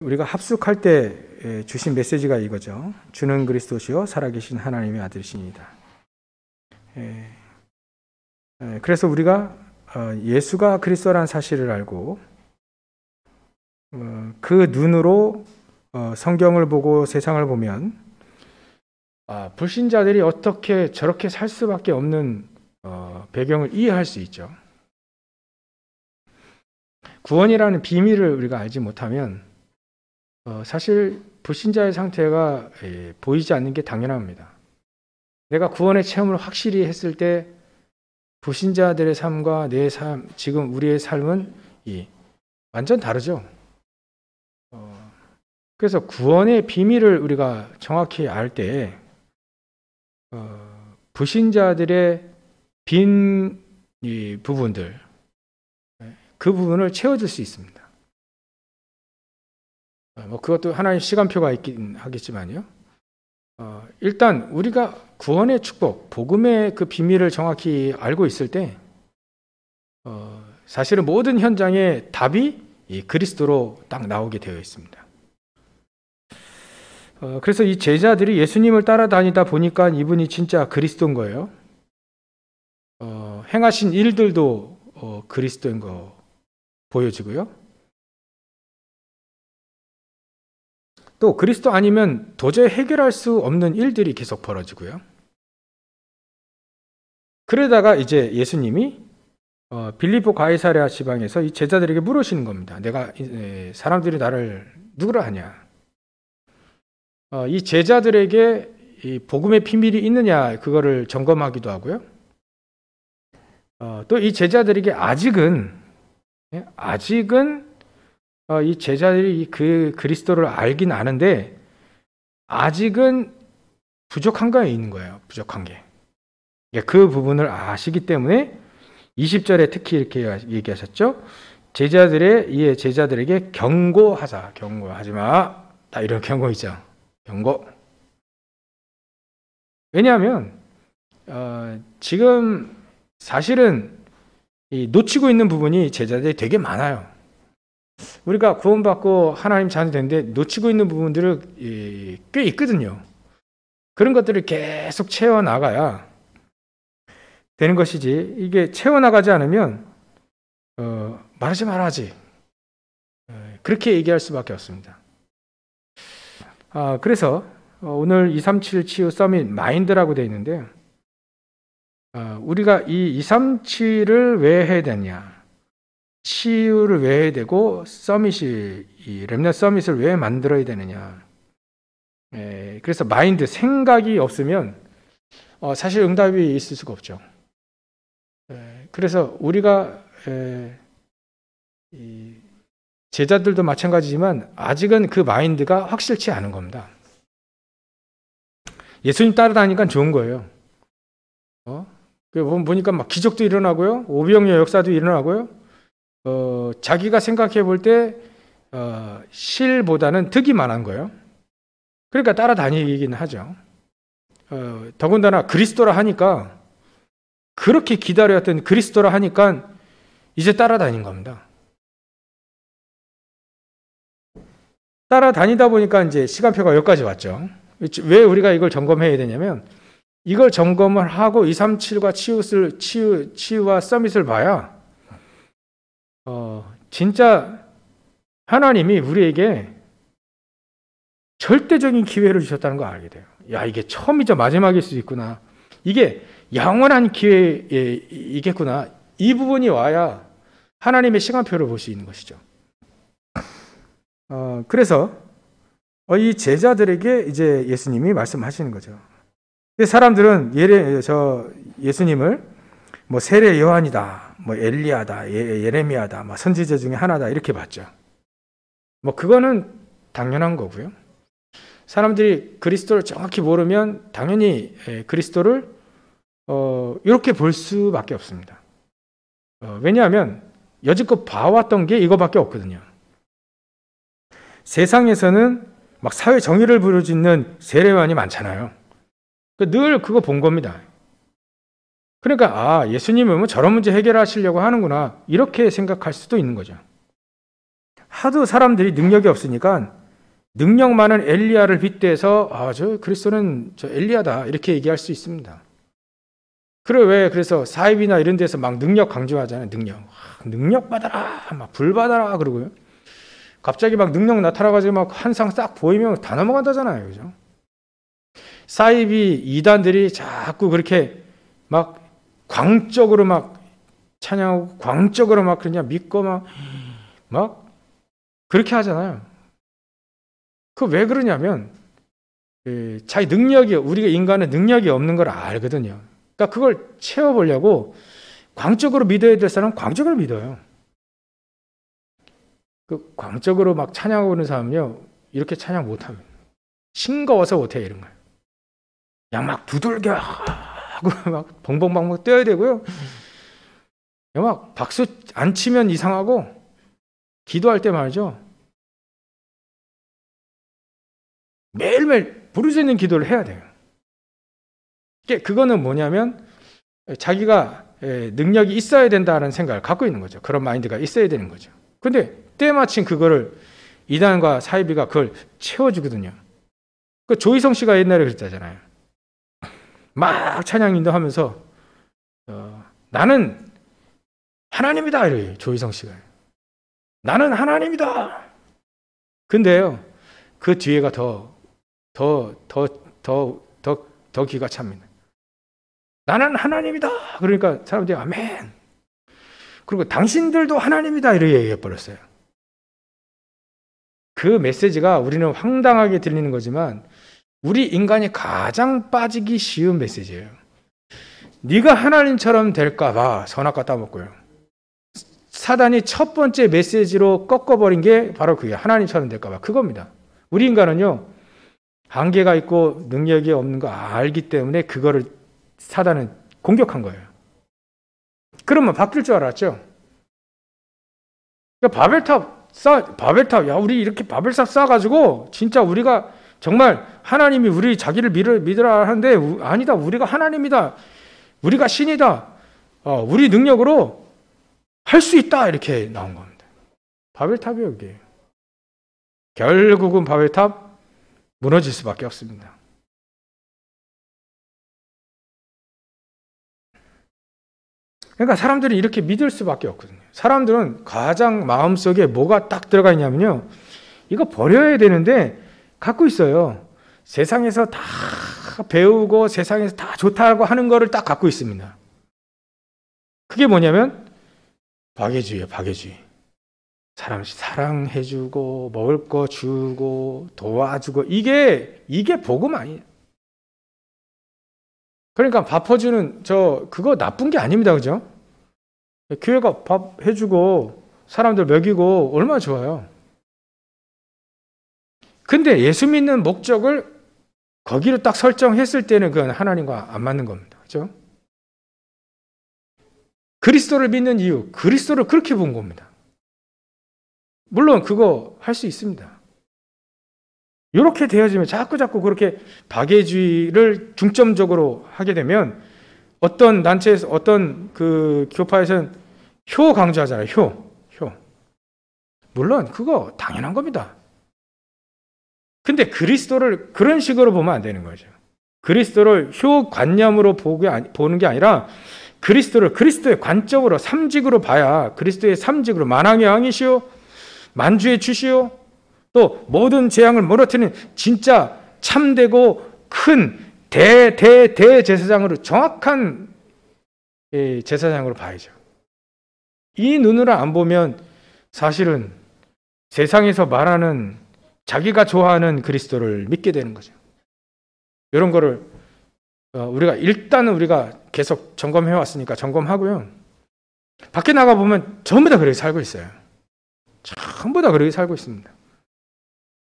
우리가 합숙할 때 주신 메시지가 이거죠. 주는 그리스도시요 살아계신 하나님의 아들이시니이다. 그래서 우리가 예수가 그리스도라는 사실을 알고 그 눈으로 성경을 보고 세상을 보면 불신자들이 어떻게 저렇게 살 수밖에 없는 배경을 이해할 수 있죠. 구원이라는 비밀을 우리가 알지 못하면 사실 불신자의 상태가 보이지 않는 게 당연합니다. 내가 구원의 체험을 확실히 했을 때 불신자들의 삶과 내 삶, 지금 우리의 삶은 완전 다르죠. 그래서 구원의 비밀을 우리가 정확히 알 때 불신자들의 빈 이 부분들, 그 부분을 채워줄 수 있습니다. 그것도 하나의 시간표가 있긴 하겠지만요. 일단 우리가 구원의 축복, 복음의 그 비밀을 정확히 알고 있을 때 사실은 모든 현장의 답이 이 그리스도로 딱 나오게 되어 있습니다. 그래서 이 제자들이 예수님을 따라다니다 보니까 이분이 진짜 그리스도인 거예요. 행하신 일들도 그리스도인 거 보여지고요. 또 그리스도 아니면 도저히 해결할 수 없는 일들이 계속 벌어지고요. 그러다가 이제 예수님이 빌립보 가이사랴 지방에서 이 제자들에게 물으시는 겁니다. 사람들이 나를 누구라 하냐? 이 제자들에게 이 복음의 비밀이 있느냐 그거를 점검하기도 하고요. 또 이 제자들에게 아직은 이 제자들이 그 그리스도를 알긴 아는데 아직은 부족한 게 있는 거예요. 부족한 게. 그 부분을 아시기 때문에 20절에 특히 이렇게 얘기하셨죠. 제자들에게 경고하자. 경고하지 마. 다 이런 경고 있죠. 경고. 왜냐하면 지금 사실은 놓치고 있는 부분이 제자들이 되게 많아요. 우리가 구원받고 하나님 자녀 되는데 놓치고 있는 부분들이 꽤 있거든요. 그런 것들을 계속 채워나가야 되는 것이지, 이게 채워나가지 않으면 말하지 말아야지 그렇게 얘기할 수밖에 없습니다. 그래서 오늘 237 치유 서밋 마인드라고 되어 있는데 우리가 이 237을 왜 해야 되냐, 치유를 왜 해야 되고 이 렘넌트 서밋을 왜 만들어야 되느냐. 그래서 마인드, 생각이 없으면 사실 응답이 있을 수가 없죠. 그래서 우리가 제자들도 마찬가지지만 아직은 그 마인드가 확실치 않은 겁니다. 예수님 따라다니니까 좋은 거예요. 보니까 막 기적도 일어나고요, 오병이어 역사도 일어나고요. 자기가 생각해 볼 때 실보다는 득이 많은 거예요. 그러니까 따라다니긴 하죠. 더군다나 그리스도라 하니까, 그렇게 기다려왔던 그리스도라 하니까 이제 따라다닌 겁니다. 따라다니다 보니까 이제 시간표가 여기까지 왔죠. 왜 우리가 이걸 점검해야 되냐면, 이걸 점검을 하고 237과 치유와 서밋을 봐야 진짜 하나님이 우리에게 절대적인 기회를 주셨다는 걸 알게 돼요. 야, 이게 처음이자 마지막일 수 있구나. 이게 영원한 기회이겠구나. 이 부분이 와야 하나님의 시간표를 볼 수 있는 것이죠. 그래서 이 제자들에게 이제 예수님이 말씀하시는 거죠. 근데 사람들은 예수님을 뭐 세례 요한이다, 뭐 엘리야다, 예레미야다, 뭐 선지자 중에 하나다 이렇게 봤죠. 뭐 그거는 당연한 거고요. 사람들이 그리스도를 정확히 모르면 당연히 그리스도를 이렇게 볼 수밖에 없습니다. 왜냐하면 여지껏 봐왔던 게 이거밖에 없거든요. 세상에서는 막 사회 정의를 부르짖는 세례요한이 많잖아요. 늘 그거 본 겁니다. 그러니까 예수님은 뭐 저런 문제 해결하시려고 하는구나 이렇게 생각할 수도 있는 거죠. 하도 사람들이 능력이 없으니까 능력 많은 엘리야를 빗대서 저 그리스도는 저 엘리야다 이렇게 얘기할 수 있습니다. 그래서 사입이나 이런 데서 막 능력 강조하잖아요. 능력 받아라, 막 불 받아라 그러고요. 갑자기 막 능력 나타나가지고 막 환상 싹 보이면 다 넘어간다잖아요, 그죠? 사입이 이단들이 자꾸 그렇게 막 광적으로 막 찬양하고 광적으로 막 그냥 믿고 막 그렇게 하잖아요. 그 왜 그러냐면 자기 능력이 우리가 인간은 능력이 없는 걸 알거든요. 그러니까 그걸 채워보려고 광적으로 믿어야 될 사람은 광적으로 믿어요. 그 광적으로 막 찬양하고 있는 사람은요 이렇게 찬양 못합니다. 싱거워서 못해 이런 거예요. 그냥 막 두들겨 하고 막 벙벙벙벙 뛰어야 되고요. 막 박수 안 치면 이상하고 기도할 때 말이죠. 매일매일 부르짖는 있는 기도를 해야 돼요. 그거는 뭐냐면 자기가 능력이 있어야 된다는 생각을 갖고 있는 거죠. 그런 마인드가 있어야 되는 거죠. 근데 때마침 그거를 이단과 사이비가 그걸 채워주거든요. 그 조희성 씨가 옛날에 그랬잖아요. 막 찬양 인도하면서 나는 하나님이다 이래요. 조희성 씨가. 나는 하나님이다. 근데요. 그 뒤에가 더 기가 찹니다. 나는 하나님이다. 그러니까 사람들이 아멘. 그리고 당신들도 하나님이다 이렇게 얘기해 버렸어요. 그 메시지가 우리는 황당하게 들리는 거지만 우리 인간이 가장 빠지기 쉬운 메시지예요. 네가 하나님처럼 될까 봐 선악과 따먹고요. 사단이 첫 번째 메시지로 꺾어버린 게 바로 그게 하나님처럼 될까 봐 그겁니다. 우리 인간은요. 한계가 있고 능력이 없는 거 알기 때문에 그거를 사단은 공격한 거예요. 그러면 바뀔 줄 알았죠. 그러니까 바벨탑, 야, 우리 이렇게 바벨탑 쌓아가지고, 진짜 우리가 정말 하나님이 우리 자기를 믿으라 하는데, 아니다, 우리가 하나님이다. 우리가 신이다. 우리 능력으로 할 수 있다. 이렇게 나온 겁니다. 바벨탑이요, 이게. 결국은 바벨탑 무너질 수밖에 없습니다. 그러니까 사람들이 이렇게 믿을 수밖에 없거든요. 사람들은 가장 마음속에 뭐가 딱 들어가 있냐면요. 이거 버려야 되는데 갖고 있어요. 세상에서 다 배우고 세상에서 다 좋다고 하는 거를 딱 갖고 있습니다. 그게 뭐냐면 박애주의예요. 박애주의. 사람 사랑해주고 먹을 거 주고 도와주고 이게 복음 아니에요. 그러니까 밥 퍼주는 그거 나쁜 게 아닙니다. 그죠? 교회가 밥 해주고 사람들 먹이고 얼마나 좋아요. 근데 예수 믿는 목적을 거기로 딱 설정했을 때는 그건 하나님과 안 맞는 겁니다. 그죠? 그리스도를 믿는 이유, 그리스도를 그렇게 본 겁니다. 물론 그거 할 수 있습니다. 이렇게 되어지면 자꾸 그렇게 박애주의를 중점적으로 하게 되면 어떤 단체에서 어떤 그 교파에서는 효 강조하잖아요. 효. 물론 그거 당연한 겁니다. 근데 그리스도를 그런 식으로 보면 안 되는 거죠. 그리스도를 효 관념으로 보는 게 아니라 그리스도를 그리스도의 관점으로 삼직으로 봐야 그리스도의 삼직으로 만왕의 왕이시오, 만주의 주시오, 또 모든 재앙을 무너뜨리는 진짜 참되고 큰 대제사장으로 정확한 제사장으로 봐야죠. 이 눈으로 안 보면 사실은 세상에서 말하는 자기가 좋아하는 그리스도를 믿게 되는 거죠. 이런 거를 일단은 우리가 계속 점검해 왔으니까 점검하고요. 밖에 나가 보면 전부 다 그렇게 살고 있어요. 전부 다 그렇게 살고 있습니다.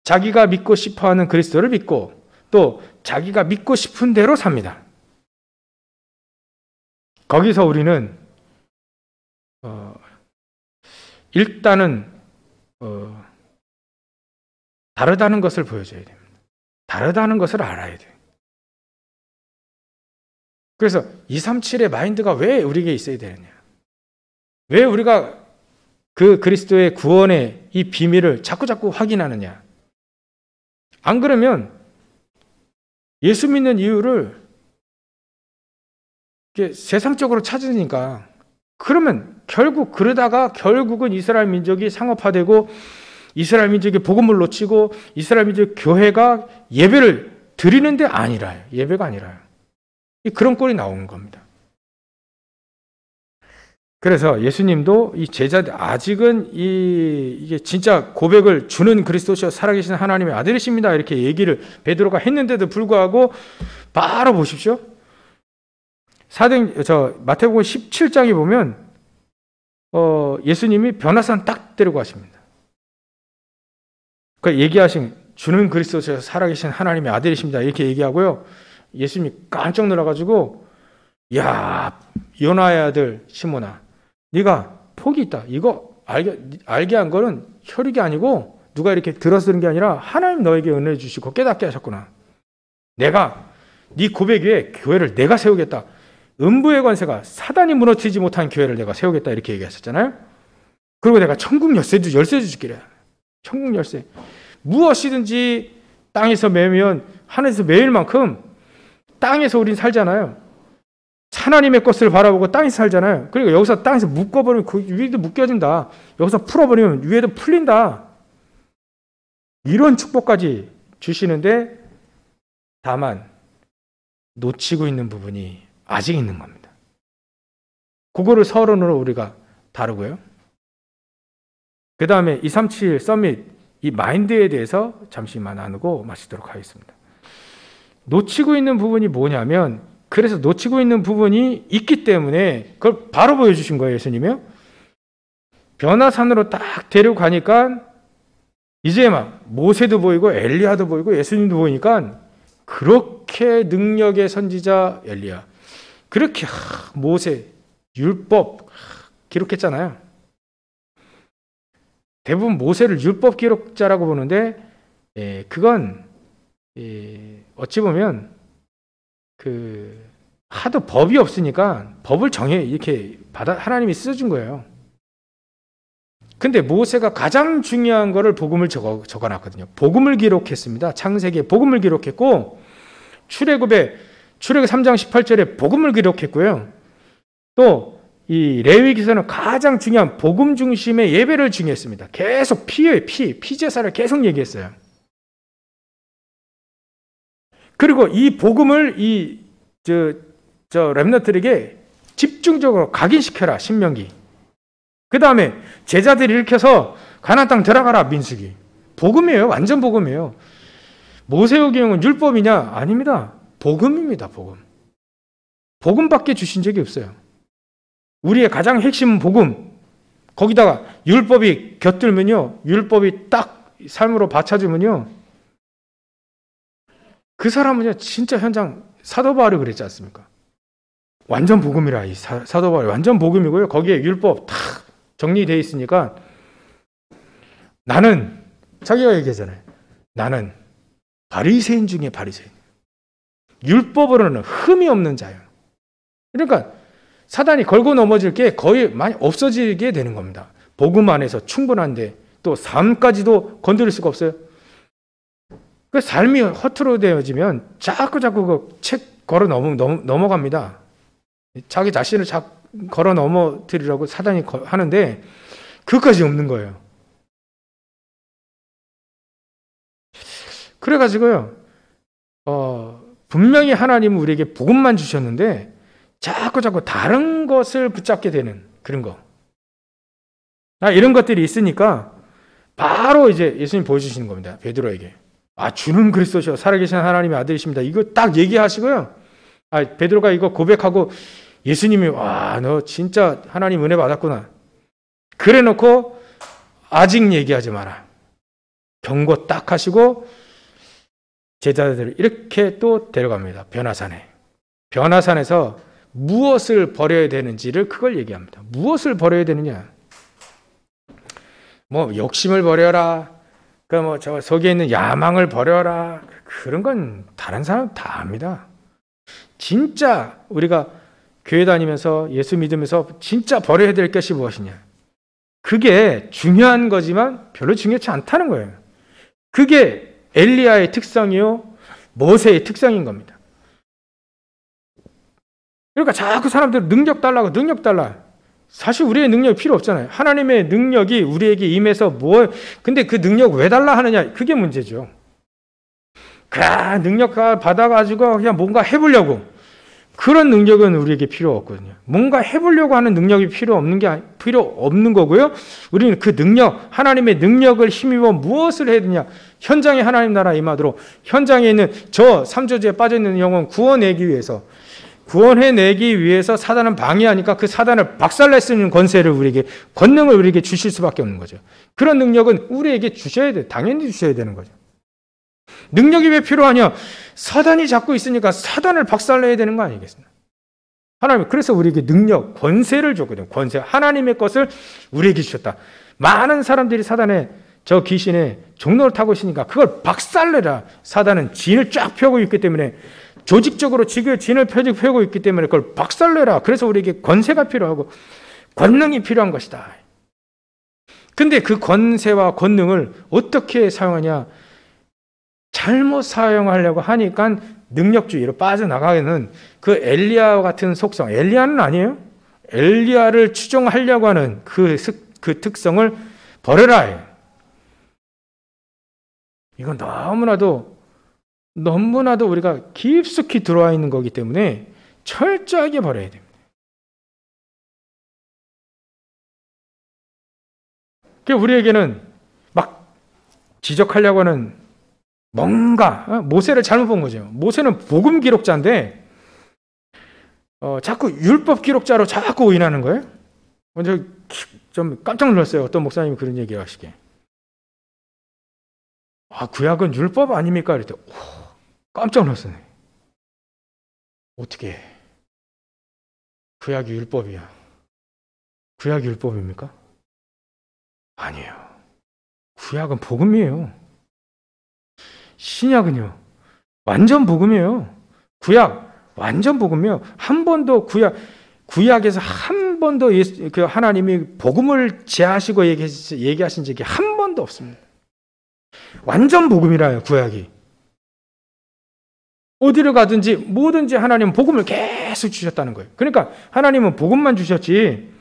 자기가 믿고 싶어하는 그리스도를 믿고 또 자기가 믿고 싶은 대로 삽니다. 거기서 우리는 일단은 다르다는 것을 보여줘야 됩니다. 다르다는 것을 알아야 돼요. 그래서 237의 마인드가 왜 우리에게 있어야 되느냐? 왜 우리가 그 그리스도의 구원의 이 비밀을 자꾸자꾸 확인하느냐. 안 그러면 예수 믿는 이유를 세상적으로 찾으니까, 그러면 그러다가 결국은 이스라엘 민족이 상업화되고 이스라엘 민족이 복음을 놓치고 이스라엘 민족 교회가 예배를 드리는데 아니라요. 예배가 아니라요. 그런 꼴이 나오는 겁니다. 그래서 예수님도 이 제자들, 아직은 이게 진짜 고백을 주는 그리스도시여 살아계신 하나님의 아들이십니다, 이렇게 얘기를 베드로가 했는데도 불구하고 바로 보십시오. 마태복음 17장에 보면 예수님이 변화산 딱 데리고 가십니다. 그 얘기하신 주는 그리스도시여 살아계신 하나님의 아들이십니다, 이렇게 얘기하고요. 예수님이 깜짝 놀라가지고, 야, 요나의 아들 시몬아, 네가 복이 있다. 이거 알게 한 거는 혈육이 아니고 누가 이렇게 들어서 들은 게 아니라 하나님 너에게 은혜 주시고 깨닫게 하셨구나. 내가 네 고백 위에 교회를 내가 세우겠다. 음부의 관세가 사단이 무너뜨리지 못한 교회를 내가 세우겠다, 이렇게 얘기하셨잖아요. 그리고 내가 천국 열쇠도 줄게. 천국 열쇠. 무엇이든지 땅에서 매면 하늘에서 매일 만큼, 땅에서 우린 살잖아요. 하나님의 것을 바라보고 땅에서 살잖아요. 그리고 여기서 땅에서 묶어버리면 그 위에도 묶여진다. 여기서 풀어버리면 위에도 풀린다. 이런 축복까지 주시는데, 다만 놓치고 있는 부분이 아직 있는 겁니다. 그거를 서론으로 우리가 다루고요. 그 다음에 237 서밋, 이 마인드에 대해서 잠시만 나누고 마치도록 하겠습니다. 놓치고 있는 부분이 뭐냐면, 그래서 놓치고 있는 부분이 있기 때문에 그걸 바로 보여주신 거예요, 예수님이요. 변화산으로 딱 데려가니까 이제 막 모세도 보이고 엘리야도 보이고 예수님도 보이니까, 그렇게 능력의 선지자 엘리야, 그렇게 모세 율법 기록했잖아요. 대부분 모세를 율법 기록자라고 보는데, 그건 어찌 보면 하도 법이 없으니까 법을 이렇게 하나님이 써준 거예요. 근데 모세가 가장 중요한 거를 복음을 적어놨거든요. 복음을 기록했습니다. 창세기에 복음을 기록했고, 출애굽 3장 18절에 복음을 기록했고요. 또 이 레위기서는 가장 중요한 복음 중심의 예배를 중요했습니다. 계속 피 제사를 계속 얘기했어요. 그리고 이 복음을 렘너들에게 집중적으로 각인시켜라, 신명기. 그 다음에 제자들이 일으켜서 가나안 땅 들어가라, 민수기. 복음이에요. 완전 복음이에요. 모세오경은 율법이냐? 아닙니다. 복음입니다. 복음밖에 주신 적이 없어요. 우리의 가장 핵심은 복음. 거기다가 율법이 곁들면요, 율법이 딱 삶으로 받쳐주면요, 그 사람은요 진짜 현장, 사도 바울이 그랬지 않습니까? 완전 복음이라. 이 사도 바울이 완전 복음이고요. 거기에 율법 다 정리되어 있으니까, 나는, 자기가 얘기하잖아요, 나는 바리새인 중에 바리새인, 율법으로는 흠이 없는 자예요. 그러니까 사단이 걸고 넘어질 게 거의 많이 없어지게 되는 겁니다. 복음 안에서 충분한데 또 삶까지도 건드릴 수가 없어요. 그 삶이 허투루 되어지면 자꾸 그 책 걸어 넘어갑니다. 자기 자신을 걸어 넘어뜨리려고 사단이 하는데, 그것까지 없는 거예요. 그래가지고요, 분명히 하나님은 우리에게 복음만 주셨는데 자꾸 다른 것을 붙잡게 되는 그런 거. 이런 것들이 있으니까 바로 이제 예수님 보여주시는 겁니다. 베드로에게. 주는 그리스도시여 살아계신 하나님의 아들이십니다. 이거 딱 얘기하시고요. 베드로가 이거 고백하고 예수님이, 너 진짜 하나님 은혜 받았구나. 그래 놓고 아직 얘기하지 마라. 경고 딱 하시고 제자들을 이렇게 또 데려갑니다. 변화산에. 변화산에서 무엇을 버려야 되는지를 그걸 얘기합니다. 무엇을 버려야 되느냐? 욕심을 버려라. 저 속에 있는 야망을 버려라. 그런 건 다른 사람 다 압니다. 진짜 우리가 교회 다니면서 예수 믿으면서 진짜 버려야 될 것이 무엇이냐? 그게 중요한 거지만 별로 중요치 않다는 거예요. 그게 엘리야의 특성이요, 모세의 특성인 겁니다. 그러니까 자꾸 사람들 능력 달라고, 능력 달라. 사실 우리의 능력이 필요 없잖아요. 하나님의 능력이 우리에게 임해서 근데 그 능력 왜 달라 하느냐, 그게 문제죠. 그 능력 받아가지고 그냥 뭔가 해보려고, 그런 능력은 우리에게 필요 없거든요. 뭔가 해보려고 하는 능력이 필요 없는 거고요. 우리는 그 능력, 하나님의 능력을 힘입어 무엇을 해야 되냐, 현장에 하나님 나라 임하도록, 현장에 있는 저 삼조제에 빠져있는 영혼 구원해내기 위해서 사단은 방해하니까 그 사단을 박살낼 수 있는 권세를 우리에게, 권능을 우리에게 주실 수밖에 없는 거죠. 그런 능력은 우리에게 주셔야 돼. 당연히 주셔야 되는 거죠. 능력이 왜 필요하냐? 사단이 잡고 있으니까 사단을 박살내야 되는 거 아니겠습니까? 하나님, 그래서 우리에게 능력, 권세를 줬거든요. 권세, 하나님의 것을 우리에게 주셨다. 많은 사람들이 사단의 저 귀신의 종로를 타고 있으니까 그걸 박살내라. 사단은 진을 쫙 펴고 있기 때문에, 조직적으로 진을 펴고 있기 때문에 그걸 박살내라. 그래서 우리에게 권세가 필요하고 권능이 필요한 것이다. 근데 그 권세와 권능을 어떻게 사용하냐? 잘못 사용하려고 하니까 능력주의로 빠져나가는 그 엘리야와 같은 속성, 엘리야는 아니에요. 엘리야를 추종하려고 하는 그 특성을 버려라. 이건 너무나도 우리가 깊숙이 들어와 있는 거기 때문에 철저하게 버려야 됩니다. 우리에게는 막 지적하려고 하는 뭔가, 모세를 잘못 본 거죠. 모세는 복음 기록자인데 자꾸 율법 기록자로 자꾸 오인하는 거예요. 먼저 좀 깜짝 놀랐어요. 어떤 목사님이 그런 얘기를 하시게. 구약은 율법 아닙니까? 그랬더니 깜짝 놀랐어요. 어떻게 구약이 율법이야? 구약이 율법입니까? 아니에요. 구약은 복음이에요. 신약은요, 완전 복음이에요. 구약 완전 복음이에요. 한 번도 구약에서 한 번도 그 하나님이 복음을 제하시고 얘기하신 적이 한 번도 없습니다. 완전 복음이라요, 구약이. 어디를 가든지 뭐든지 하나님은 복음을 계속 주셨다는 거예요. 그러니까 하나님은 복음만 주셨지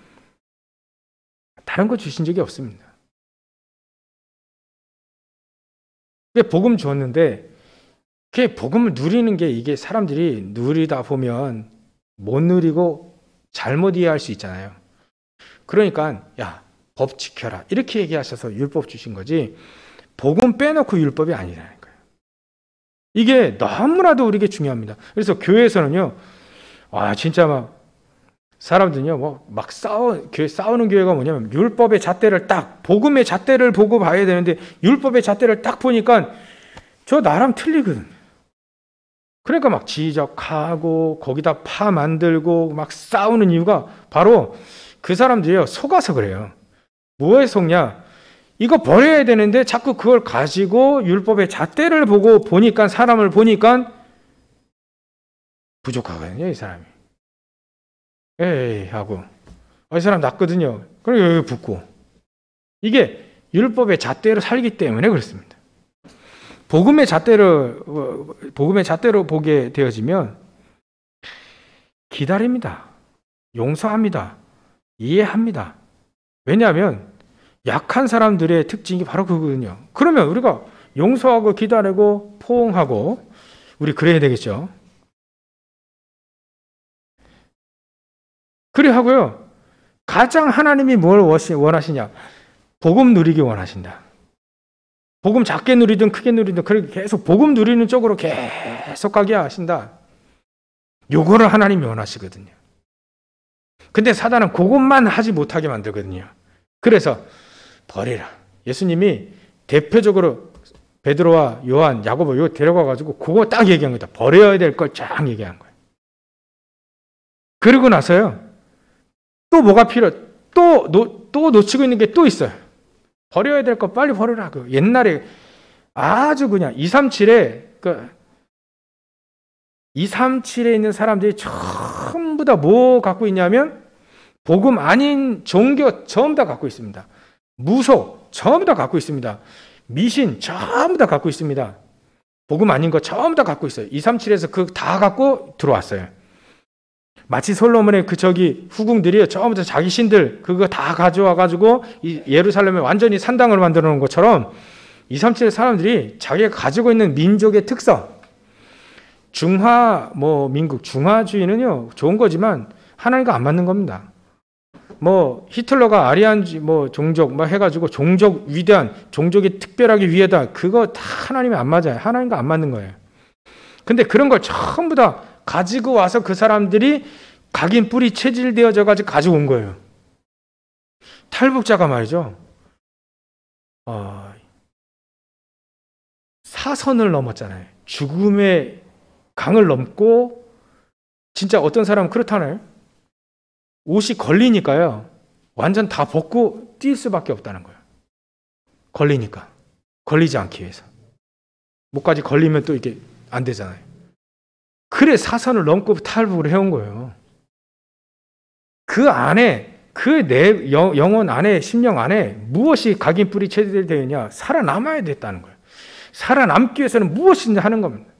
다른 거 주신 적이 없습니다. 복음 줬는데 그 복음을 누리는 게, 이게 사람들이 누리다 보면 못 누리고 잘못 이해할 수 있잖아요. 그러니까 야, 법 지켜라 이렇게 얘기하셔서 율법 주신 거지, 복음 빼놓고 율법이 아니라는 거예요. 이게 너무나도 우리에게 중요합니다. 그래서 교회에서는요, 진짜 막 사람들은요, 교회 싸우는 교회가 뭐냐면, 율법의 잣대를 딱, 복음의 잣대를 보고 봐야 되는데, 율법의 잣대를 딱 보니까 저 나랑 틀리거든요. 그러니까 막 지적하고, 거기다 파 만들고, 막 싸우는 이유가 바로 그 사람들이요, 속아서 그래요. 뭐에 속냐? 이거 버려야 되는데, 자꾸 그걸 가지고 율법의 잣대를 보고 보니까, 사람을 보니까 부족하거든요, 이 사람이. 에이 하고, 이 사람 낫거든요. 그리고 여기 붙고. 이게 율법의 잣대로 살기 때문에 그렇습니다. 복음의 잣대로 보게 되어지면 기다립니다. 용서합니다. 이해합니다. 왜냐하면 약한 사람들의 특징이 바로 그거거든요. 그러면 우리가 용서하고 기다리고 포옹하고 우리 그래야 되겠죠. 그래 하고요. 가장 하나님이 뭘 원하시냐? 복음 누리기 원하신다. 복음 작게 누리든 크게 누리든 그렇게 계속 복음 누리는 쪽으로 계속 가게 하신다. 요거를 하나님이 원하시거든요. 근데 사단은 그것만 하지 못하게 만들거든요. 그래서 버리라. 예수님이 대표적으로 베드로와 요한, 야고보 요 데려가 가지고 그거 딱 얘기한 거다. 버려야 될 걸 쫙 얘기한 거예요. 그러고 나서요. 또 뭐가 또 놓치고 있는 게 또 있어요. 버려야 될 거 빨리 버려라. 옛날에 아주 그냥 237에 있는 사람들이 전부 다 뭐 갖고 있냐면 복음 아닌 종교 전부 다 갖고 있습니다. 무속 전부 다 갖고 있습니다. 미신 전부 다 갖고 있습니다. 복음 아닌 거 전부 다 갖고 있어요. 237에서 그 다 갖고 들어왔어요. 마치 솔로몬의 후궁들이 전부 다 자기 신들 그거 다 가져와 가지고 예루살렘에 완전히 산당을 만들어 놓은 것처럼 237의 사람들이 자기가 가지고 있는 민족의 특성, 민국 중화주의는요 좋은 거지만 하나님과 안 맞는 겁니다. 히틀러가 아리안 종족 해가지고 종족 위대한 종족이 특별하게 위에다 그거 다 하나님이 안 맞아요. 하나님과 안 맞는 거예요. 근데 그런 걸 전부 다 가지고 와서 그 사람들이 각인 뿌리 체질되어져 가지고 가져온 거예요. 탈북자가 말이죠. 사선을 넘었잖아요. 죽음의 강을 넘고 진짜 어떤 사람은 그렇다나요? 옷이 걸리니까요. 완전 다 벗고 뛸 수밖에 없다는 거예요. 걸리니까. 걸리지 않기 위해서. 목까지 걸리면 또 이게 안 되잖아요. 그래 사선을 넘고 탈북을 해온 거예요. 그 안에 내 영혼 안에 심령 안에 무엇이 각인 뿌리 체질되느냐 살아남아야 됐다는 거예요. 살아남기 위해서는 무엇이든지 하는 겁니다.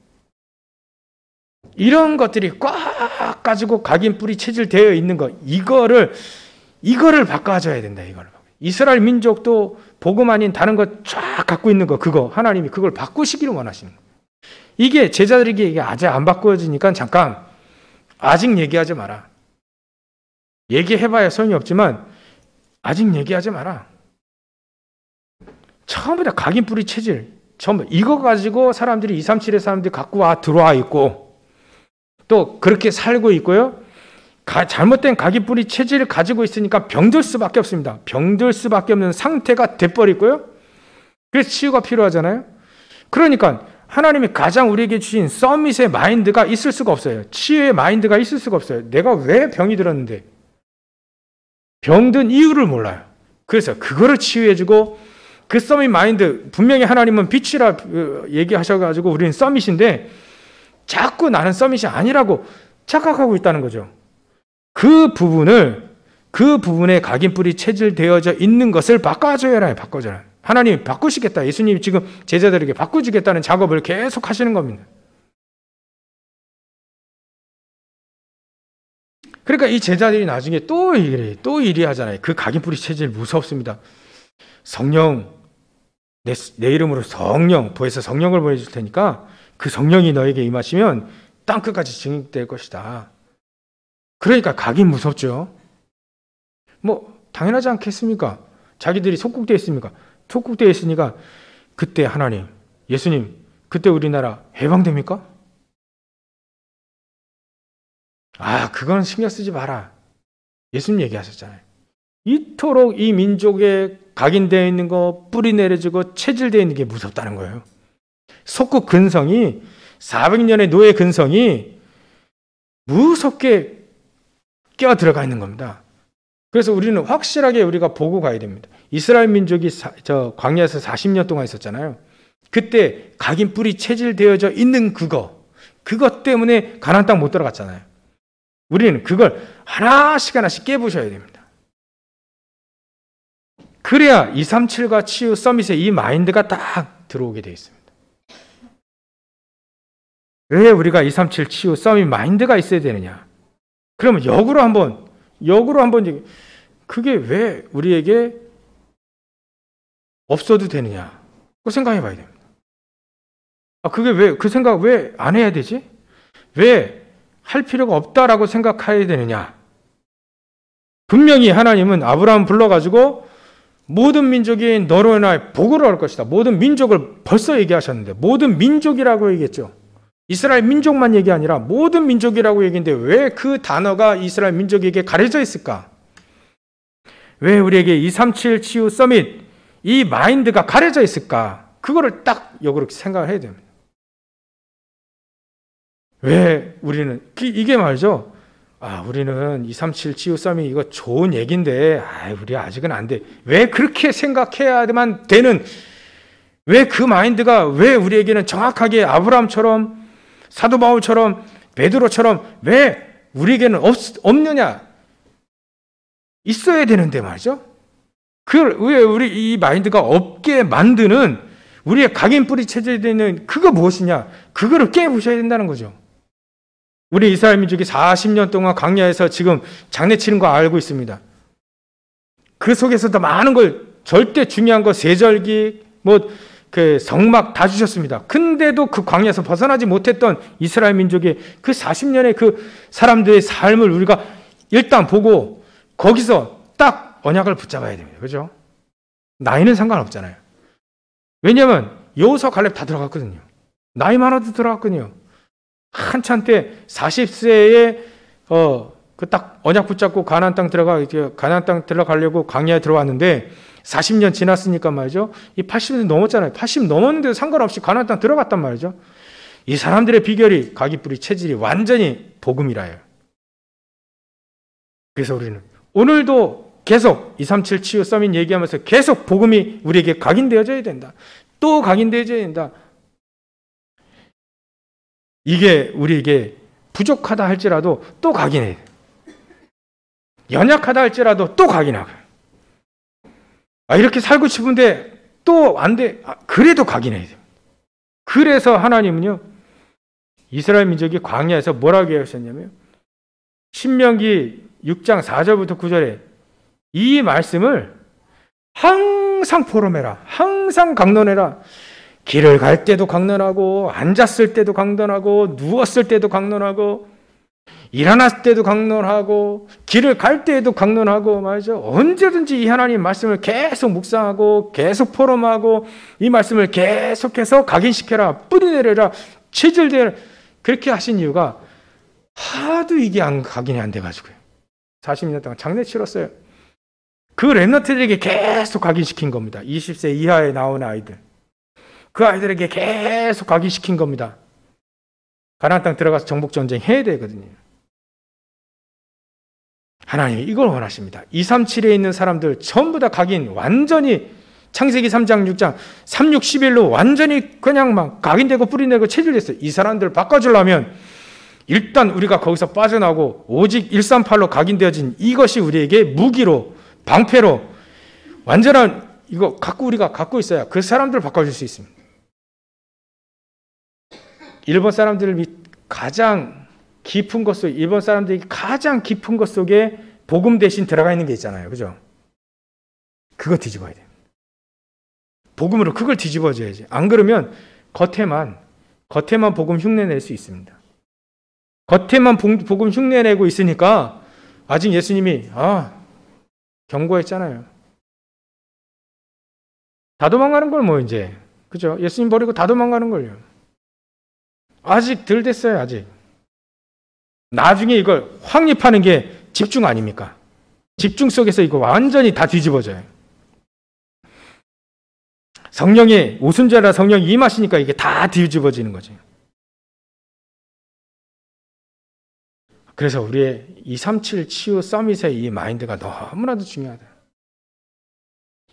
이런 것들이 꽉 가지고 각인 뿌리 체질되어 있는 것 이거를 바꿔줘야 된다. 이스라엘 민족도 복음 아닌 다른 것 쫙 갖고 있는 거 그거 하나님이 그걸 바꾸시기를 원하시는 거예요. 이게 제자들에게 이게 아직 안 바꿔지니까 잠깐 아직 얘기하지 마라. 얘기해봐야 소용이 없지만 아직 얘기하지 마라. 처음부터 각인 뿌리 체질 전부 이거 가지고 사람들이 237의 사람들이 갖고 들어와 있고 또 그렇게 살고 있고요. 잘못된 각인 뿌리 체질을 가지고 있으니까 병들 수밖에 없습니다. 병들 수밖에 없는 상태가 돼버리고요. 그래서 치유가 필요하잖아요. 그러니까 하나님이 가장 우리에게 주신 서밋의 마인드가 있을 수가 없어요. 치유의 마인드가 있을 수가 없어요. 내가 왜 병이 들었는데 병든 이유를 몰라요. 그래서 그거를 치유해주고 그 서밋 마인드 분명히 하나님은 빛이라 얘기하셔가지고 우리는 서밋인데 자꾸 나는 서밋이 아니라고 착각하고 있다는 거죠. 그 부분에 각인 뿌리 체질되어져 있는 것을 바꿔줘야 바꿔줘야. 하나님 바꾸시겠다. 예수님이 지금 제자들에게 바꾸시겠다는 작업을 계속 하시는 겁니다. 그러니까 이 제자들이 나중에 또 이리 하잖아요. 그 각인 뿌리 체질 무섭습니다. 성령 내 이름으로 성령 보혜사 성령을 보내줄 테니까 그 성령이 너에게 임하시면 땅끝까지 증인될 것이다. 그러니까 각인 무섭죠. 당연하지 않겠습니까? 자기들이 속국되어 있습니까? 속국되어 있으니까 그때 하나님, 예수님, 그때 우리나라 해방됩니까? 그건 신경 쓰지 마라. 예수님 얘기하셨잖아요. 이토록 이 민족에 각인되어 있는 거 뿌리 내려지고 체질되어 있는 게 무섭다는 거예요. 속국 근성이 400년의 노예 근성이 무섭게 껴 들어가 있는 겁니다. 그래서 우리는 확실하게 우리가 보고 가야 됩니다. 이스라엘 민족이 광야에서 40년 동안 있었잖아요. 그때 각인 뿌리 체질되어져 있는 그것 때문에 가나안 땅 못 들어갔잖아요. 우리는 그걸 하나씩 깨부셔야 됩니다. 그래야 237과 치유 서밋에 이 마인드가 딱 들어오게 되어 있습니다. 왜 우리가 237 치유 서밋 마인드가 있어야 되느냐? 그러면 역으로 한번 그게 왜 우리에게 없어도 되느냐? 그 생각해 봐야 됩니다. 그게 왜 그 생각 왜 안 해야 되지? 왜 할 필요가 없다라고 생각해야 되느냐? 분명히 하나님은 아브라함 불러가지고 모든 민족이 너로 인하여 복을 얻을 것이다. 모든 민족을 벌써 얘기하셨는데 모든 민족이라고 얘기했죠. 이스라엘 민족만 얘기 아니라 모든 민족이라고 얘기했는데 왜 그 단어가 이스라엘 민족에게 가려져 있을까? 왜 우리에게 237 치유 서밋 이 마인드가 가려져 있을까? 그거를 딱 역으로 생각을 해야 됩니다. 왜 우리는 이게 말이죠. 우리는 237 치유 서밋 이거 좋은 얘기인데 우리 아직은 안 돼. 왜 그렇게 생각해야만 되는 왜 그 마인드가 왜 우리에게는 정확하게 아브라함처럼 사도 바울처럼 베드로처럼 왜 우리에게는 없느냐? 있어야 되는데 말이죠. 그걸 왜 우리 이 마인드가 없게 만드는 우리의 각인뿌리 체제에 있는 그거 무엇이냐? 그거를 깨부셔야 된다는 거죠. 우리 이스라엘 민족이 40년 동안 광야에서 지금 장례치는 거 알고 있습니다. 그 속에서도 많은 걸 절대 중요한 거 세절기 그 성막 다 주셨습니다. 근데도 그 광야에서 벗어나지 못했던 이스라엘 민족의 그 40년의 그 사람들의 삶을 우리가 일단 보고 거기서 딱 언약을 붙잡아야 됩니다. 그죠? 나이는 상관없잖아요. 왜냐하면 여호수아 갈렙 다 들어갔거든요. 나이 많아도 들어갔거든요. 한참 때 40세에 그 딱 언약 붙잡고 가나안 땅 들어가려고 광야에 들어왔는데 40년 지났으니까 말이죠. 이 80년 넘었잖아요. 80 넘었는데도 상관없이 가나안 땅 들어갔단 말이죠. 이 사람들의 비결이 각인뿌리 체질이 완전히 복음이라요. 그래서 우리는 오늘도 계속 237 치유 서밋 얘기하면서 계속 복음이 우리에게 각인되어져야 된다. 또 각인되어져야 된다. 이게 우리에게 부족하다 할지라도 또 각인해야 돼. 연약하다 할지라도 또 각인하고. 이렇게 살고 싶은데 또 안 돼. 그래도 각인해야 돼. 그래서 하나님은요, 이스라엘 민족이 광야에서 뭐라고 하셨냐면, 신명기 6장 4절부터 9절에 이 말씀을 항상 포럼해라. 항상 강론해라. 길을 갈 때도 강론하고, 앉았을 때도 강론하고, 누웠을 때도 강론하고, 일어났을 때도 강론하고, 길을 갈 때에도 강론하고, 말이죠. 언제든지 이 하나님 말씀을 계속 묵상하고, 계속 포럼하고, 이 말씀을 계속해서 각인시켜라. 뿌리내려라. 체질되라. 그렇게 하신 이유가 하도 이게 각인이 안 돼가지고요. 40년 동안 장례 치렀어요. 그 렘넌트들에게 계속 각인시킨 겁니다. 20세 이하에 나온 아이들. 그 아이들에게 계속 각인시킨 겁니다. 가나안 땅 들어가서 정복전쟁 해야 되거든요. 하나님이 이걸 원하십니다. 237에 있는 사람들 전부 다 각인 완전히 창세기 3장 6장 3, 6, 11로 완전히 그냥 막 각인되고 뿌리내고 체질됐어요. 이 사람들을 바꿔주려면 일단 우리가 거기서 빠져나오고 오직 138로 각인되어진 이것이 우리에게 무기로 방패로 완전한 이거 우리가 갖고 있어야 그 사람들을 바꿔줄 수 있습니다. 일본 사람들을 가장 깊은 것 속에, 일본 사람들이 가장 깊은 것 속에 복음 대신 들어가 있는 게 있잖아요. 그죠? 그거 뒤집어야 돼요. 복음으로 그걸 뒤집어줘야지. 안 그러면 겉에만 복음 흉내낼 수 있습니다. 겉에만 복음 흉내내고 있으니까 아직 예수님이 경고했잖아요. 다 도망가는 걸 뭐 이제. 그죠? 예수님 버리고 다 도망가는 걸요. 아직 덜 됐어요. 아직. 나중에 이걸 확립하는 게 집중 아닙니까? 집중 속에서 이거 완전히 다 뒤집어져요. 성령의 오순절이라 성령이 임하시니까 이게 다 뒤집어지는 거죠. 그래서 우리의 237 치유 서밋의 이 마인드가 너무나도 중요하다.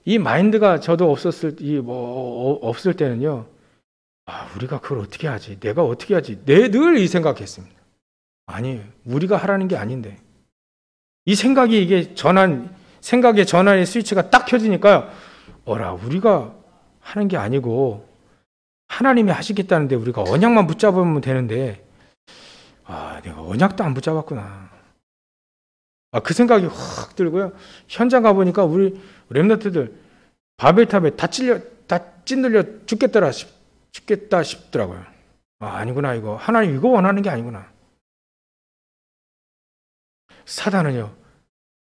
이 마인드가 저도 없을 때는요, 우리가 그걸 어떻게 하지? 내가 어떻게 하지? 늘 이 생각했습니다. 아니, 우리가 하라는 게 아닌데. 이 생각이 생각의 전환의 스위치가 딱 켜지니까요, 우리가 하는 게 아니고, 하나님이 하시겠다는데 우리가 언약만 붙잡으면 되는데, 내가 언약도 안 붙잡았구나. 그 생각이 확 들고요. 현장 가보니까 우리 렘넌트들 바벨탑에 다 찐들려 죽겠다 싶더라고요. 아니구나, 이거. 하나님 이거 원하는 게 아니구나. 사단은요,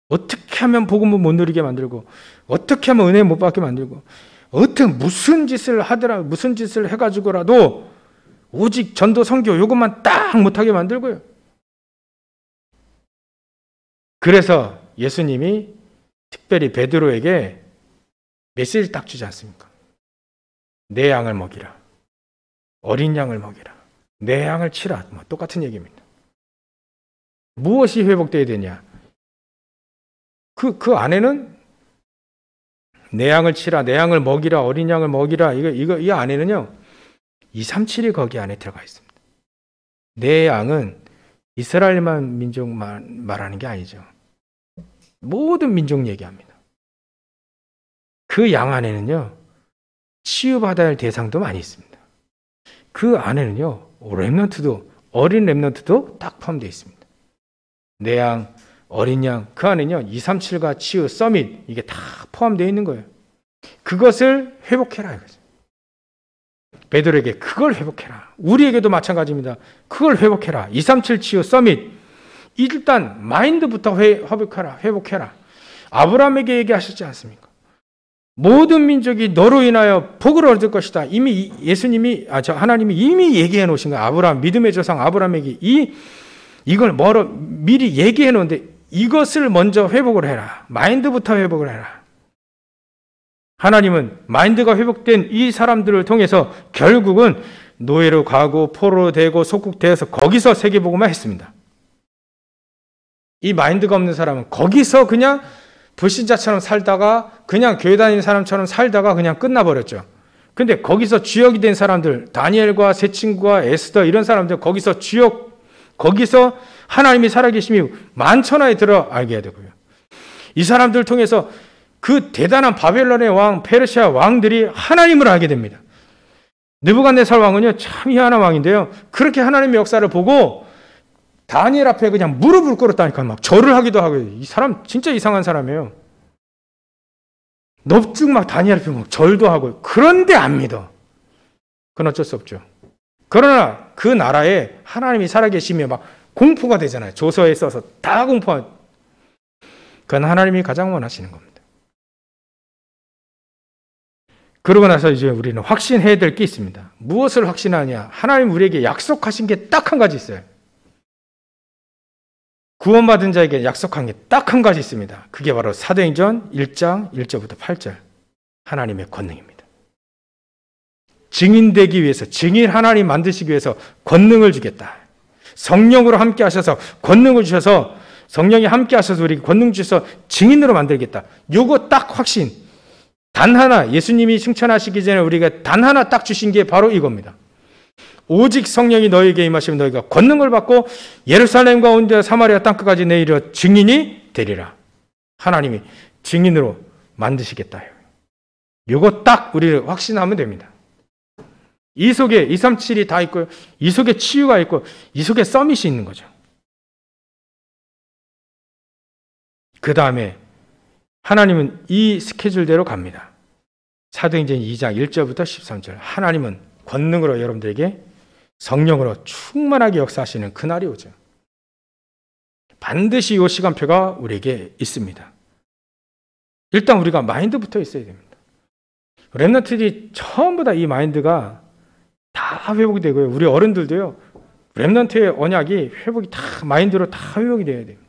어떻게 하면 복음을 못 누리게 만들고, 어떻게 하면 은혜 못 받게 만들고, 무슨 짓을 해가지고라도 오직 전도 선교 이것만 딱 못하게 만들고요. 그래서 예수님이 특별히 베드로에게 메시지를 딱 주지 않습니까? 내 양을 먹이라. 어린 양을 먹이라. 내 양을 치라. 똑같은 얘기입니다. 무엇이 회복되어야 되냐? 그 안에는 내 양을 치라, 내 양을 먹이라, 어린 양을 먹이라. 이 안에는요, 237이 거기 안에 들어가 있습니다. 내 양은 이스라엘만 민족만 말하는 게 아니죠. 모든 민족 얘기합니다. 그 양 안에는요, 치유받아야 할 대상도 많이 있습니다. 그 안에는요, 렘넌트도, 어린 렘넌트도 딱 포함되어 있습니다. 내 양, 어린 양, 그 안에는요, 237과 치유, 서밋, 이게 다 포함되어 있는 거예요. 그것을 회복해라 이거죠. 베드로에게 그걸 회복해라. 우리에게도 마찬가지입니다. 그걸 회복해라. 237 치유, 서밋. 일단 마인드부터 회복해라. 아브라함에게 얘기하셨지 않습니까? 모든 민족이 너로 인하여 복을 얻을 것이다. 이미 하나님이 이미 얘기해 놓으신 거예요. 아브라함, 믿음의 조상 아브라함에게 이걸 미리 얘기해 놓은데 이것을 먼저 회복을 해라. 마인드부터 회복을 해라. 하나님은 마인드가 회복된 이 사람들을 통해서 결국은 노예로 가고 포로로 되고 속국되어서 거기서 세계복음만 했습니다. 이 마인드가 없는 사람은 거기서 그냥 불신자처럼 살다가 그냥 교회 다니는 사람처럼 살다가 그냥 끝나버렸죠. 근데 거기서 주역이 된 사람들, 다니엘과 세 친구와 에스더 이런 사람들 거기서 하나님이 살아계심이 만천하에 들어 알게 되고요. 이 사람들을 통해서 그 대단한 바벨론의 왕, 페르시아 왕들이 하나님을 알게 됩니다. 느부갓네살 왕은요, 참 희한한 왕인데요. 그렇게 하나님의 역사를 보고 다니엘 앞에 그냥 무릎을 꿇었다니까 막 절을 하기도 하고, 이 사람 진짜 이상한 사람이에요. 넙죽 막 다니엘 앞에 막 절도 하고, 그런데 안 믿어. 그건 어쩔 수 없죠. 그러나 그 나라에 하나님이 살아계시며 막 공포가 되잖아요. 조서에 써서 다 공포한. 그건 하나님이 가장 원하시는 겁니다. 그러고 나서 이제 우리는 확신해야 될 게 있습니다. 무엇을 확신하냐? 하나님 우리에게 약속하신 게 딱 한 가지 있어요. 구원받은 자에게 약속한 게 딱 한 가지 있습니다. 그게 바로 사도행전 1장 1절부터 8절 하나님의 권능입니다. 증인되기 위해서, 증인 하나님 만드시기 위해서 권능을 주겠다. 성령으로 함께 하셔서 권능을 주셔서, 성령이 함께 하셔서 우리에게 권능 주셔서 증인으로 만들겠다. 요거 딱 확신. 단 하나, 예수님이 승천하시기 전에 우리가 단 하나 딱 주신 게 바로 이겁니다. 오직 성령이 너희에게 임하시면 너희가 권능을 받고 예루살렘과 온데 사마리아 땅끝까지 내이르러 증인이 되리라. 하나님이 증인으로 만드시겠다. 이거 딱 우리를 확신하면 됩니다. 이 속에 237이 다 있고요. 이 속에 치유가 있고 이 속에 서밋이 있는 거죠. 그 다음에 하나님은 이 스케줄대로 갑니다. 사도행전 2장 1절부터 13절 하나님은 권능으로 여러분들에게 성령으로 충만하게 역사하시는 그날이 오죠. 반드시 이 시간표가 우리에게 있습니다. 일단 우리가 마인드부터 있어야 됩니다. 렘넌트들이 전부 다 이 마인드가 다 회복이 되고요. 우리 어른들도요. 렘넌트의 언약이 회복이 다 마인드로 다 회복이 돼야 됩니다.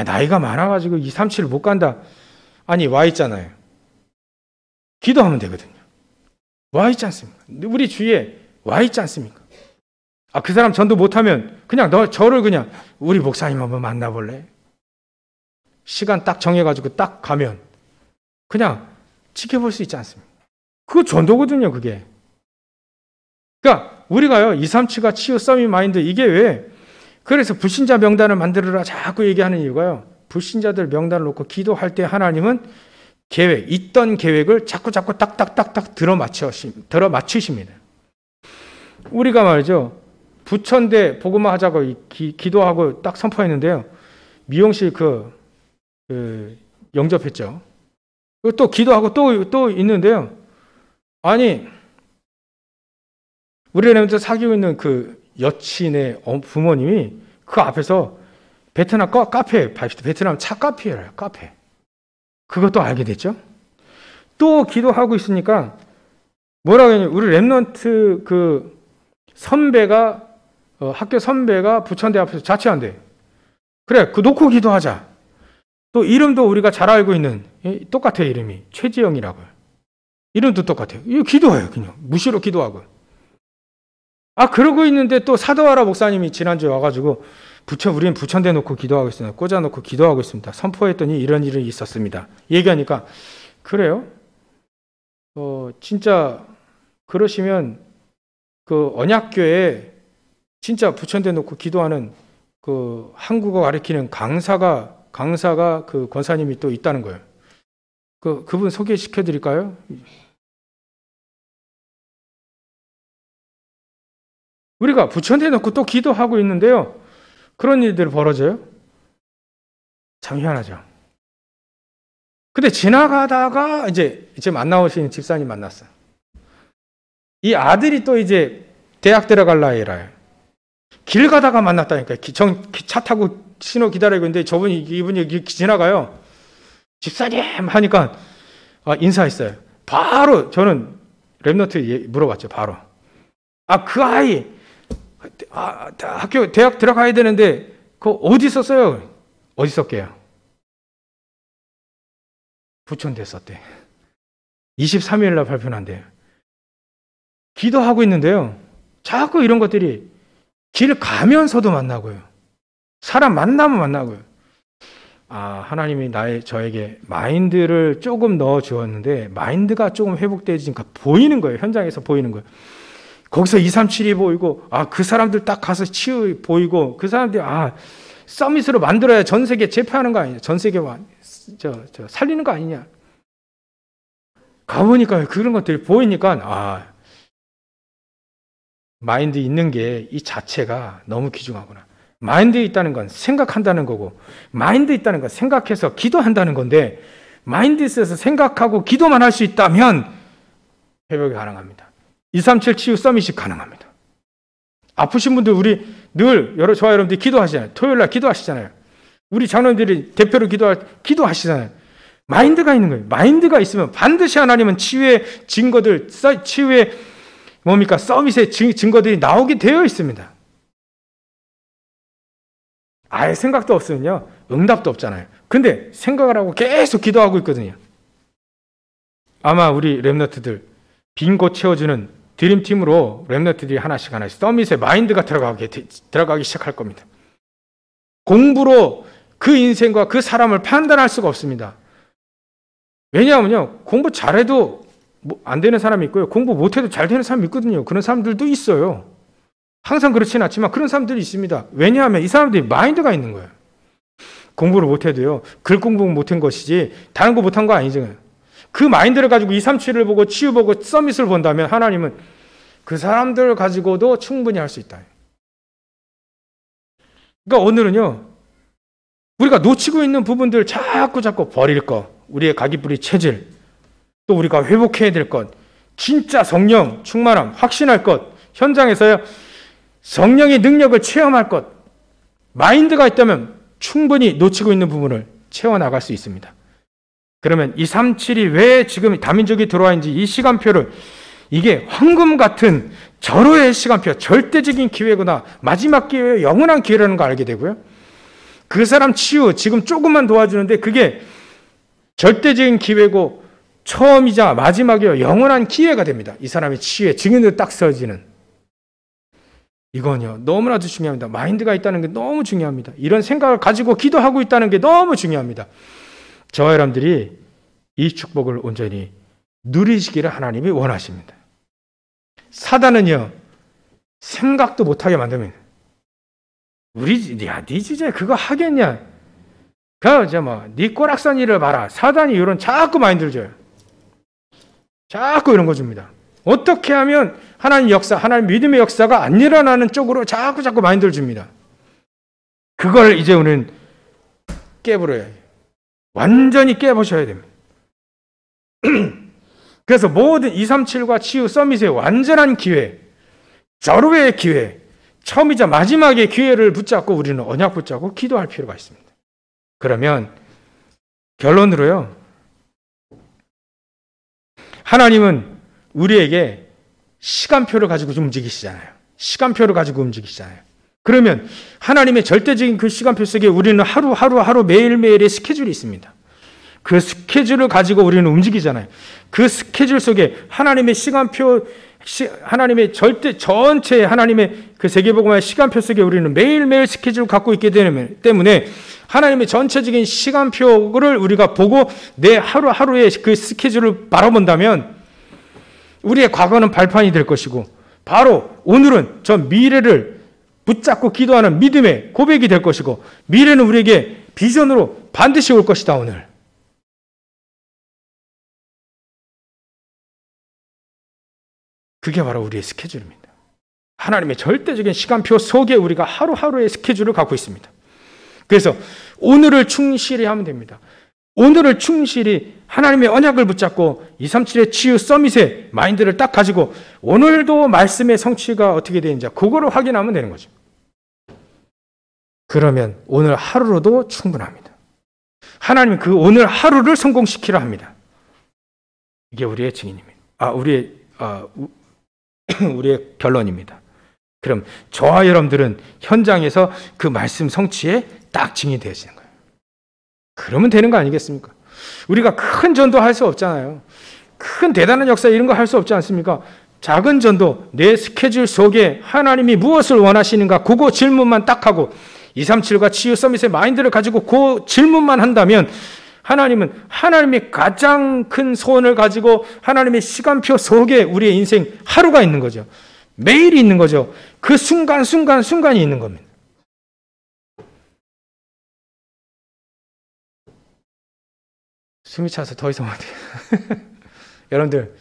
나이가 많아가지고 237을 못 간다. 아니 와 있잖아요. 기도하면 되거든요. 와 있지 않습니까? 우리 주위에 와 있지 않습니까? 그 사람 전도 못하면 그냥 저를 그냥 우리 목사님 한번 만나볼래? 시간 딱 정해가지고 딱 가면 그냥 지켜볼 수 있지 않습니까? 그거 전도거든요, 그게. 그러니까 우리가요, 237과 치유, 서밋, 마인드 이게 왜? 그래서 불신자 명단을 만들어라 자꾸 얘기하는 이유가요. 불신자들 명단을 놓고 기도할 때 하나님은 있던 계획을 자꾸 딱딱딱딱 들어맞추십니다. 우리가 말이죠. 부천대 복음화 하자고 기도하고 딱 선포했는데요. 미용실 영접했죠. 또 기도하고 또 있는데요. 아니, 우리 애들 사귀고 있는 그 여친의 부모님이 그 앞에서 베트남 카페, 베트남 차 카페예요. 카페. 그것도 알게 됐죠. 또 기도하고 있으니까 뭐라고 했냐면 우리 렘넌트 선배가 학교 선배가 부천대 앞에서 자취한대. 그래, 놓고 기도하자. 또 이름도 우리가 잘 알고 있는 똑같아요. 이름이 최지영이라고요. 이름도 똑같아요. 이거 기도해요. 그냥 무시로 기도하고. 그러고 있는데 또 사도하라 목사님이 지난주에 와가지고 우리는 부천대 놓고 기도하고 있습니다. 꽂아놓고 기도하고 있습니다. 선포했더니 이런 일이 있었습니다. 얘기하니까 그래요? 진짜 그러시면 그 언약교에 진짜 부천대 놓고 기도하는 그 한국어 가르치는 강사가 그 권사님이 또 있다는 거예요. 그분 소개시켜 드릴까요? 우리가 부처한테 놓고 또 기도하고 있는데요. 그런 일들이 벌어져요. 참 희한하죠. 근데 지나가다가 이제 만나오신 집사님 만났어요. 이 아들이 또 이제 대학 들어갈 나이라요. 길 가다가 만났다니까요. 차 타고 신호 기다리고 있는데 이분이 지나가요. 집사님 하니까 인사했어요. 바로 저는 랩너트 물어봤죠. 바로. 그 아이 대학 들어가야 되는데 어디 있었어요? 어디 있었게요? 부천대 썼대. 23일 날 발표난대요. 기도하고 있는데요. 자꾸 이런 것들이 길 가면서도 만나고요. 사람 만나면 만나고요. 하나님이 저에게 마인드를 조금 넣어 주었는데 마인드가 조금 회복되지니까 보이는 거예요. 현장에서 보이는 거예요. 거기서 237이 보이고 그 사람들 딱 가서 치유 보이고 그 사람들이 서밋으로 만들어야 전 세계 제패하는 거 아니냐. 전 세계 살리는 거 아니냐. 가보니까 그런 것들이 보이니까 마인드 있는 게 이 자체가 너무 귀중하구나. 마인드 있다는 건 생각한다는 거고 마인드 있다는 건 생각해서 기도한다는 건데 마인드 있어서 생각하고 기도만 할 수 있다면 회복이 가능합니다. 237 치유 서밋이 가능합니다. 아프신 분들 우리 늘 저와 여러분들이 기도하시잖아요. 토요일 날 기도하시잖아요. 우리 장로님들이 대표로 기도하시잖아요. 마인드가 있는 거예요. 마인드가 있으면 반드시 하나님은 치유의 증거들, 치유의 서밋의 증거들이 나오게 되어 있습니다. 아예 생각도 없으면요. 응답도 없잖아요. 근데 생각을 하고 계속 기도하고 있거든요. 아마 우리 랩너트들 빈 곳 채워주는 드림팀으로 랩너트들이 하나씩 서밋에 마인드가 들어가기 시작할 겁니다. 공부로 그 인생과 그 사람을 판단할 수가 없습니다. 왜냐하면요. 공부 잘해도 안 되는 사람이 있고요. 공부 못해도 잘 되는 사람이 있거든요. 그런 사람들도 있어요. 항상 그렇지는 않지만 그런 사람들이 있습니다. 왜냐하면 이 사람들이 마인드가 있는 거예요. 공부를 못해도요. 글 공부 못한 것이지 다른 거 못한 거 아니잖아요. 그 마인드를 가지고 237을 보고 치유 보고 서밋을 본다면 하나님은 그 사람들을 가지고도 충분히 할 수 있다. 그러니까 오늘은요. 우리가 놓치고 있는 부분들 자꾸 버릴 것, 우리의 가기뿌리 체질, 또 우리가 회복해야 될 것, 진짜 성령 충만함, 확신할 것, 현장에서요. 성령의 능력을 체험할 것, 마인드가 있다면 충분히 놓치고 있는 부분을 채워나갈 수 있습니다. 그러면 237이 왜 지금 다민족이 들어와 있는지 이 시간표를 이게 황금 같은 절호의 시간표, 절대적인 기회구나, 마지막 기회에 영원한 기회라는 걸 알게 되고요. 그 사람 치유 지금 조금만 도와주는데 그게 절대적인 기회고 처음이자 마지막이요 영원한 기회가 됩니다. 이 사람의 치유에 증인으로 딱 서지는. 이건요 너무나도 중요합니다. 마인드가 있다는 게 너무 중요합니다. 이런 생각을 가지고 기도하고 있다는 게 너무 중요합니다. 저와 여러분들이 이 축복을 온전히 누리시기를 하나님이 원하십니다. 사단은요 생각도 못하게 만듭니다. 네 주제 그거 하겠냐? 네 꼬락선 일을 봐라. 사단이 이런 자꾸 마인드를 줘요. 자꾸 이런 거 줍니다. 어떻게 하면 하나님 역사, 하나님 믿음의 역사가 안 일어나는 쪽으로 자꾸 마인드를 줍니다. 그걸 이제 우리는 깨부려야 해요. 완전히 깨부셔야 됩니다. 그래서 모든 237과 치유 서밋의 완전한 기회, 절호의 기회, 처음이자 마지막의 기회를 붙잡고 우리는 언약 붙잡고 기도할 필요가 있습니다. 그러면 결론으로요. 하나님은 우리에게 시간표를 가지고 움직이시잖아요. 시간표를 가지고 움직이시잖아요. 그러면 하나님의 절대적인 그 시간표 속에 우리는 하루 매일매일의 스케줄이 있습니다. 그 스케줄을 가지고 우리는 움직이잖아요. 그 스케줄 속에 하나님의 시간표, 하나님의 전체 하나님의 그 세계복음화의 시간표 속에 우리는 매일매일 스케줄을 갖고 있기 때문에 하나님의 전체적인 시간표를 우리가 보고 내 하루하루의 그 스케줄을 바라본다면 우리의 과거는 발판이 될 것이고 바로 오늘은 저 미래를 붙잡고 기도하는 믿음의 고백이 될 것이고 미래는 우리에게 비전으로 반드시 올 것이다 오늘. 그게 바로 우리의 스케줄입니다. 하나님의 절대적인 시간표 속에 우리가 하루하루의 스케줄을 갖고 있습니다. 그래서 오늘을 충실히 하면 됩니다. 오늘을 충실히 하나님의 언약을 붙잡고 237의 치유 서밋의 마인드를 딱 가지고 오늘도 말씀의 성취가 어떻게 되는지 그거를 확인하면 되는 거죠. 그러면 오늘 하루로도 충분합니다. 하나님은 그 오늘 하루를 성공시키려 합니다. 이게 우리의 증인입니다. 우리의 결론입니다. 그럼 저와 여러분들은 현장에서 그 말씀 성취에 딱 증인이 되시는 거예요. 그러면 되는 거 아니겠습니까? 우리가 큰 전도 할 수 없잖아요. 큰 대단한 역사 이런 거 할 수 없지 않습니까? 작은 전도, 내 스케줄 속에 하나님이 무엇을 원하시는가 그거 질문만 딱 하고 237과 치유 서밋의 마인드를 가지고 그 질문만 한다면 하나님은 하나님의 가장 큰 소원을 가지고 하나님의 시간표 속에 우리의 인생 하루가 있는 거죠. 매일이 있는 거죠. 그 순간이 있는 겁니다. 숨이 차서 더 이상 못해요. 여러분들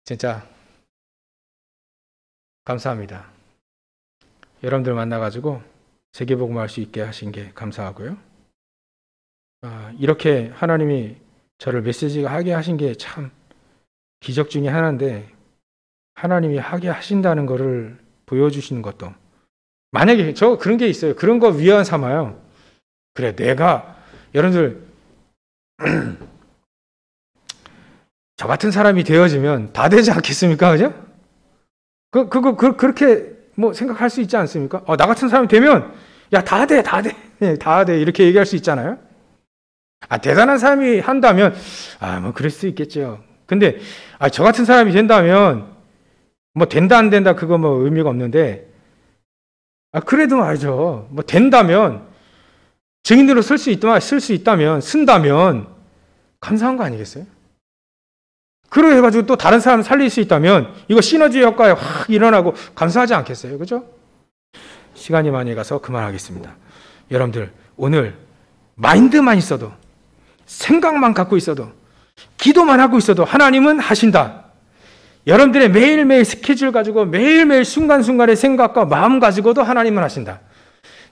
진짜 감사합니다. 여러분들 만나가지고 세계복음을 할 수 있게 하신 게 감사하고요. 이렇게 하나님이 저를 메시지가 하게 하신 게 참 기적 중에 하나인데 하나님이 하게 하신다는 것을 보여주시는 것도 만약에 저 그런 게 있어요. 그런 거 위안 삼아요. 그래 내가 여러분들 저 같은 사람이 되어지면 다 되지 않겠습니까? 그죠? 그렇게 뭐 생각할 수 있지 않습니까? 나 같은 사람이 되면 야 다 돼 이렇게 얘기할 수 있잖아요. 대단한 사람이 한다면 뭐 그럴 수 있겠죠. 근데 저 같은 사람이 된다면 뭐 된다 안 된다 그거 뭐 의미가 없는데 그래도 말이죠. 뭐 된다면 증인으로 쓸 수 있다면 쓴다면 감사한 거 아니겠어요? 그러고 해가지고 또 다른 사람 살릴 수 있다면 이거 시너지 효과에 확 일어나고 감사하지 않겠어요? 그죠? 시간이 많이 가서 그만하겠습니다. 여러분들 오늘 마인드만 있어도 생각만 갖고 있어도 기도만 하고 있어도 하나님은 하신다. 여러분들의 매일매일 스케줄 가지고 매일매일 순간순간의 생각과 마음 가지고도 하나님은 하신다.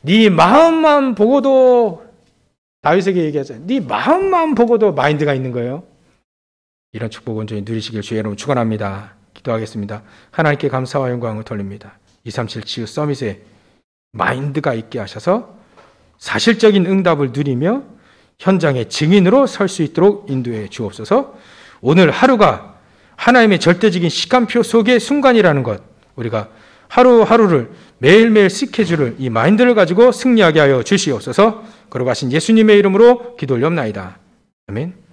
네 마음만 보고도 다윗에게 얘기하잖아요. 네 마음만 보고도 마인드가 있는 거예요. 이런 축복 온전히 누리시길 주의 이름으로 축원합니다. 기도하겠습니다. 하나님께 감사와 영광을 돌립니다. 237 치유 서밋에 마인드가 있게 하셔서 사실적인 응답을 누리며 현장의 증인으로 설 수 있도록 인도해 주옵소서. 오늘 하루가 하나님의 절대적인 시간표 속의 순간이라는 것, 우리가 하루하루를 매일매일 스케줄을 이 마인드를 가지고 승리하게 하여 주시옵소서. 걸어가신 예수님의 이름으로 기도 올려옵나이다. 아멘.